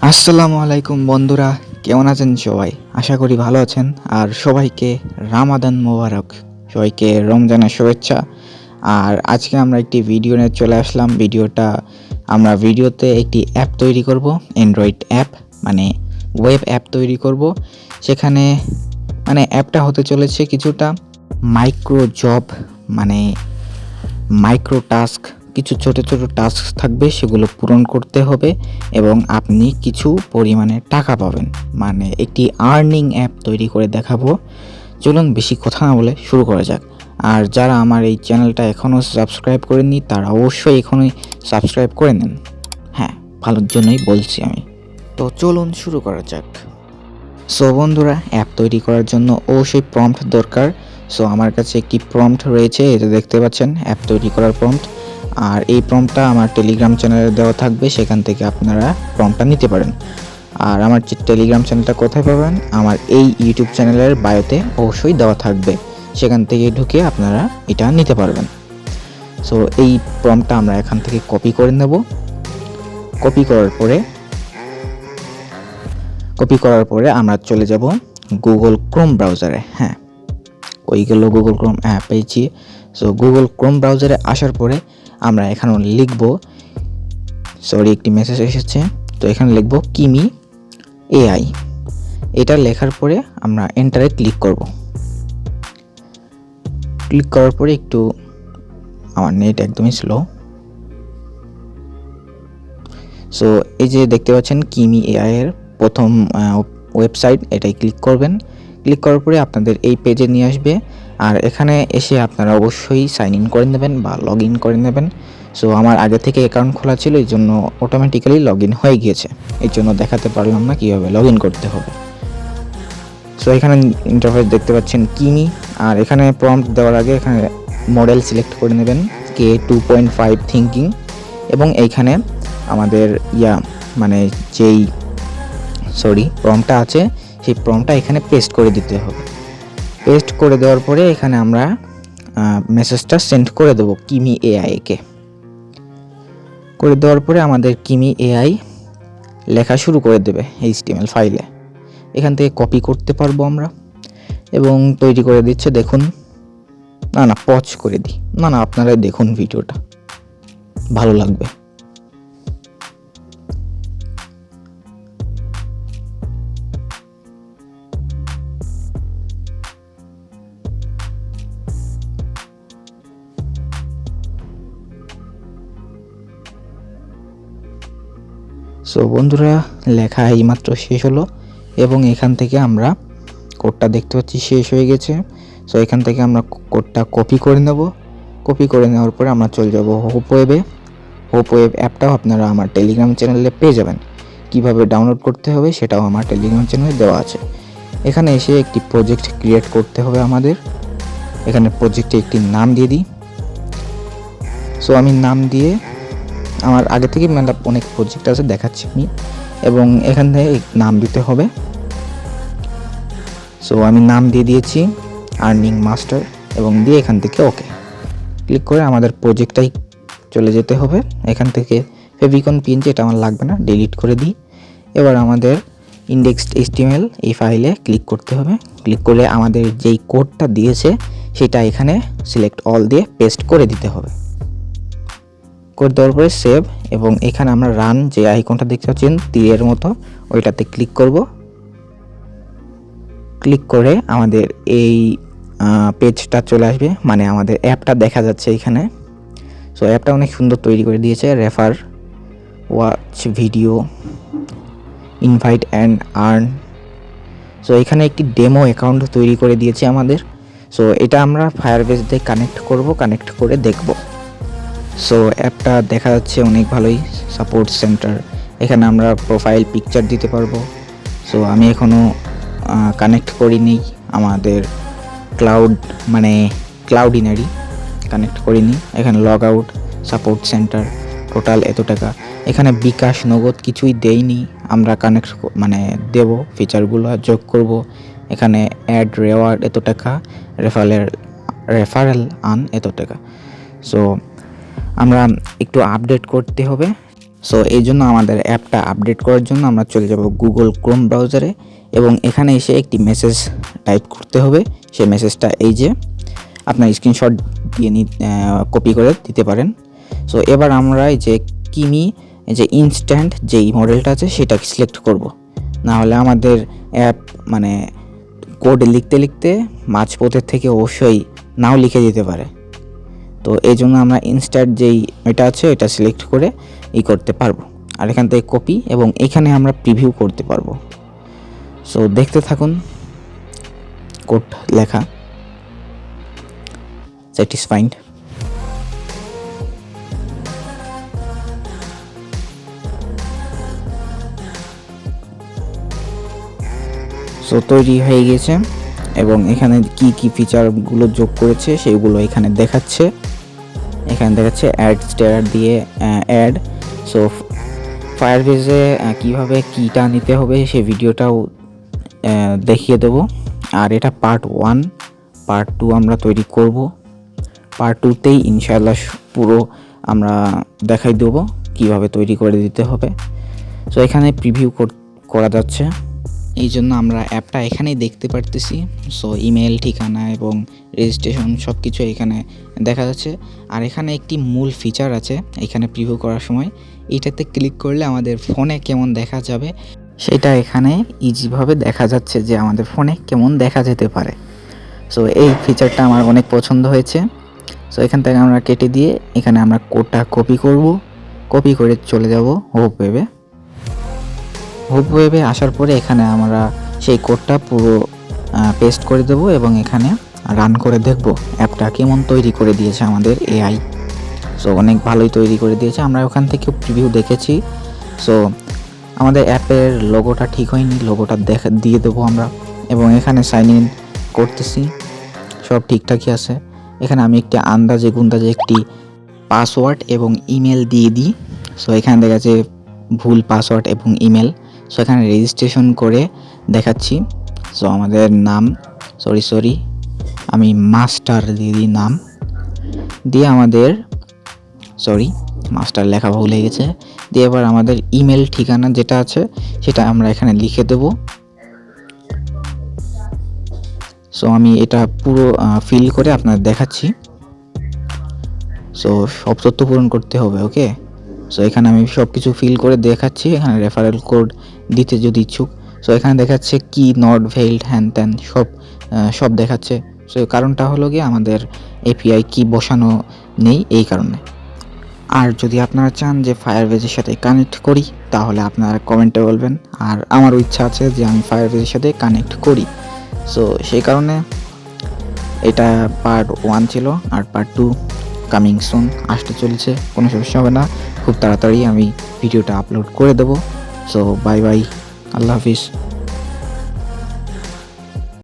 আসসালামু আলাইকুম বন্ধুরা, কেমন আছেন সবাই? আশা করি ভালো আছেন। আর সবাইকে রামাদান মোবারক, সবাইকে রমজানের শুভেচ্ছা। আর আজকে আমরা একটি ভিডিও নিয়ে চলে আসলাম। ভিডিওতে একটি অ্যাপ তৈরি করব, অ্যান্ড্রয়েড অ্যাপ, মানে ওয়েব অ্যাপ তৈরি করব। সেখানে অ্যাপটা হতে চলেছে কিছুটা মাইক্রো জব, মানে মাইক্রো টাস্ক, কিছু ছোট ছোট টাস্ক থাকবে, সেগুলো পূরণ করতে হবে এবং আপনি কিছু পরিমাণে টাকা পাবেন। মানে একটি আর্নিং অ্যাপ তৈরি করে দেখাবো। চলুন বেশি কথা না বলে শুরু করা যাক। আর যারা আমার এই চ্যানেলটা এখনও সাবস্ক্রাইব করেননি তারা অবশ্যই এখনই সাবস্ক্রাইব করে নেন। হ্যাঁ, ভালোর জন্যই বলছি আমি। তো চলুন শুরু করা যাক। সো বন্ধুরা, অ্যাপ তৈরি করার জন্য অবশ্যই প্রম্পট দরকার। সো আমার কাছে একটি প্রম্পট রয়েছে, এটা দেখতে পাচ্ছেন, অ্যাপ তৈরি করার প্রম্পট। আর এই প্রম্পটটা আমার টেলিগ্রাম চ্যানেলে দেওয়া থাকবে, সেখান থেকে আপনারা প্রম্পটটা নিতে পারেন। আর আমার টেলিগ্রাম চ্যানেলটা কোথায় পাবেন? আমার এই ইউটিউব চ্যানেলের বায়োতে অবশ্যই দেওয়া থাকবে, সেখান থেকে ঢুকে আপনারা এটা নিতে পারবেন। সো এই প্রম্পটটা আমরা এখান থেকে কপি করে নেব। কপি করার পরে আমরা চলে যাব গুগল ক্রোম ব্রাউজারে। হ্যাঁ, ওই গেল গুগল ক্রোম, পেয়েছি। সো গুগল ক্রোম ব্রাউজারে আসার পরে আমরা এখানে লিখব, একটি মেসেজ এসেছে, তো এখানে লিখব কিমি এআই। এটা লেখার পরে আমরা এন্টারে ক্লিক করব। ক্লিক করার পরে একটু, আমার নেট একদমই স্লো। সো এই যে দেখতে পাচ্ছেন কিমি এআই এর প্রথম ওয়েবসাইট, এটাই ক্লিক করবেন। ক্লিক করার পরে আপনাদের এই পেজে নিয়ে আসবে। আর এখানে এসে আপনারা অবশ্যই সাইন ইন করে নেবেন বা লগ ইন করে নেবেন। সো আমার আগে থেকে অ্যাকাউন্ট খোলা ছিল, এই জন্য অটোমেটিক্যালি লগ ইন হয়ে গিয়েছে, এই জন্য দেখাতে পারলাম না কীভাবে লগ ইন করতে হবে। সো এখানে ইন্টারফেস দেখতে পাচ্ছেন কিমি। আর এখানে প্রম্পট দেওয়ার আগে এখানে মডেল সিলেক্ট করে নেবেন, কে 2.5 থিঙ্কিং। এবং এইখানে আমাদের যেই প্রম্পটটা আছে, সেই প্রম্পটটা এখানে পেস্ট করে দিতে হবে। পেস্ট করে দেওয়ার পরে এখানে আমরা মেসেজটা সেন্ড করে দেবো কিমি এআইকে। করে দেওয়ার পরে আমাদের কিমি এআই লেখা শুরু করে দেবে HTML ফাইলে। এখান থেকে কপি করতে পারবো আমরা, এবং তৈরি করে দিচ্ছে। দেখুন, পজ করে দিই, আপনারা দেখুন, ভিডিওটা ভালো লাগবে। সো বন্ধুরা, লেখা এইমাত্র শেষ হলো এবং এখান থেকে আমরা কোডটা দেখতে পাচ্ছি শেষ হয়ে গেছে। সো এখান থেকে আমরা কোডটা কপি করে নেব। কপি করে নেওয়ার পরে আমরা চলে যাব হোপ ওয়েবে। হোপ ওয়েব অ্যাপটাও আপনারা আমার টেলিগ্রাম চ্যানেলে পেয়ে যাবেন। কিভাবে ডাউনলোড করতে হবে সেটাও আমার টেলিগ্রাম চ্যানেলে দেওয়া আছে। এখানে এসে একটি প্রজেক্ট ক্রিয়েট করতে হবে আমাদের। এখানে প্রজেক্টে একটি নাম দিয়ে দিই। সো আমি নাম দিয়ে, আমার আগে থেকে অনেক প্রজেক্ট আছে, দেখাচ্ছি আমি, এবং এখান থেকে নাম দিতে হবে। সো আমি নাম দিয়ে দিয়েছি আর্নিং মাস্টার, এবং দিয়ে এখান থেকে ওকে ক্লিক করে আমাদের প্রজেক্টটাই চলে যেতে হবে। এখান থেকে ফেভিকন পিএনজি, এটা আমার লাগবে না, ডিলিট করে দিই। এবার আমাদের index.html এই ফাইলে ক্লিক করতে হবে। ক্লিক করে আমাদের যেই কোডটা দিয়েছে সেটা এখানে সিলেক্ট অল দিয়ে পেস্ট করে দিতে হবে। করে দেওয়ার পরে সেভ, এবং এখানে আমরা রান যে আইকনটা দেখতে পাচ্ছেন তীরের মতো, ওইটাতে ক্লিক করব। ক্লিক করে আমাদের এই পেজটা চলে আসবে, মানে আমাদের অ্যাপটা দেখা যাচ্ছে এখানে। সো অ্যাপটা অনেক সুন্দর তৈরি করে দিয়েছে, refer, watch video, invite and earn. So এখানে একটি ডেমো অ্যাকাউন্ট তৈরি করে দিয়েছে আমাদের। সো এটা আমরা ফায়ারবেস দিয়ে কানেক্ট করে দেখব। সো অ্যাপটা দেখা যাচ্ছে অনেক ভালোই। সাপোর্ট সেন্টার, এখানে আমরা প্রোফাইল পিকচার দিতে পারবো। সো আমি এখনও কানেক্ট করিনি আমাদের ক্লাউডিনারি কানেক্ট করিনি। এখানে log out, support centre, total এত টাকা। এখানে বিকাশ, নগদ কিছুই দেইনি, আমরা দেব, ফিচারগুলো যোগ করব। এখানে অ্যাড রেওয়ার্ড এত টাকা, রেফারেল আন এত টাকা। সো আমরা একটু আপডেট করতে হবে। সো এই জন্য আমাদের অ্যাপটা আপডেট করার জন্য আমরা চলে যাব গুগল ক্রোম ব্রাউজারে এবং এখানে এসে একটি মেসেজ টাইপ করতে হবে। সেই মেসেজটা এই যে আপনার স্ক্রিনশট দিয়ে কপি করে দিতে পারেন। সো এবার আমরা এই যে কিমি যে ইনস্ট্যান্ট যেই মডেলটা আছে সেটা সিলেক্ট করব, না হলে আমাদের অ্যাপ মানে কোড লিখতে লিখতে মাঝপথের থেকে অবশ্যই নাও লিখে দিতে পারে। তো এই জন্য আমরা ইনস্ট্যান্ট যেই এটা আছে এটা সিলেক্ট করে করতে পারবো। আর এখান থেকে কপি এবং এখানে আমরা প্রিভিউ করতে পারবো। সো দেখতে থাকুন কোড লেখা স্যাটিসফাইড। সো তৈরি হয়ে গেছে এবং এখানে কি কি ফিচারগুলো যোগ করেছে সেগুলো এখানে দেখাচ্ছে। এখানে দেখাচ্ছে অ্যাড স্টার দিয়ে অ্যাড। সো ফায়ারবেজে কীভাবে কিটা নিতে হবে সেই ভিডিওটাও দেখিয়ে দেবো। আর এটা পার্ট 1, পার্ট 2 আমরা তৈরি করব। পার্ট 2তেই ইনশাআল্লাহ পুরো আমরা দেখাই দেবো কীভাবে তৈরি করে দিতে হবে। সো এখানে প্রিভিউ করা যাচ্ছে, এই জন্য আমরা অ্যাপটা এখানেই দেখতে পারতেছি। সো ইমেল, ঠিকানা এবং রেজিস্ট্রেশন সব কিছু এখানে দেখা যাচ্ছে। আর এখানে একটি মূল ফিচার আছে এখানে প্রিভিউ করার সময়, এইটাতে ক্লিক করলে আমাদের ফোনে কেমন দেখা যাবে সেটা এখানে ইজিভাবে দেখা যাচ্ছে যে আমাদের ফোনে কেমন দেখা যেতে পারে। সো এই ফিচারটা আমার অনেক পছন্দ হয়েছে। সো এখান থেকে আমরা কেটে দিয়ে এখানে আমরা কোডটা কপি করব, কপি করে চলে যাব হোপ ওয়েবে আসার পরে এখানে আমরা সেই কোডটা পুরো পেস্ট করে দেব এবং এখানে রান করে দেখব অ্যাপটা কেমন তৈরি করে দিয়েছে আমাদের এআই। সো অনেক ভালোই তৈরি করে দিয়েছে, আমরা ওখান থেকে প্রিভিউ দেখেছি। সো আমাদের অ্যাপের লোগোটা ঠিক হয়নি, লোগোটা দিয়ে দেবো আমরা এবং এখানে সাইন ইন করতেছি, সব ঠিকঠাকই আছে। এখানে আমি একটি আন্দাজে একটি পাসওয়ার্ড এবং ইমেল দিয়ে দিই। সো এখানে দেখা যাচ্ছে ভুল পাসওয়ার্ড এবং ইমেল। সো এখানে রেজিস্ট্রেশন করে দেখাচ্ছি। সো আমাদের নাম সরি আমি মাস্টার দিয়ে দিই, নাম দিয়ে আমাদের মাস্টার লেখা ভুল হয়ে গেছে, দিয়ে এবার আমাদের ইমেল ঠিকানা যেটা আছে সেটা আমরা এখানে লিখে দেব। সো আমি এটা পুরো ফিল করে আপনাদের দেখাচ্ছি। সো সব তথ্য পূরণ করতে হবে, ওকে। সো এখানে আমি সব কিছু ফিল করে দেখাচ্ছি। এখানে রেফারেল কোড দিতে যদি ইচ্ছুক, সো এখানে দেখাচ্ছে কি নট ভেইল্ড হ্যান ত্যান সব দেখাচ্ছে। সো কারণটা হলো গিয়ে আমাদের এপিআই কি বসানো নেই এই কারণে। আর যদি আপনারা চান যে ফায়ারবেজের সাথে কানেক্ট করি তাহলে আপনারা কমেন্টে বলবেন, আর আমারও ইচ্ছা আছে যে আমি ফায়ারবেজের সাথে কানেক্ট করি। সো সেই কারণে এটা পার্ট 1 ছিল, আর পার্ট 2 কামিং সুন আসতে চলছে, কোনো সমস্যা হবে না, খুব তাড়াতাড়ি আমি ভিডিওটা আপলোড করে দেবো। সো বাই বাই, আল্লাহ হাফিজ।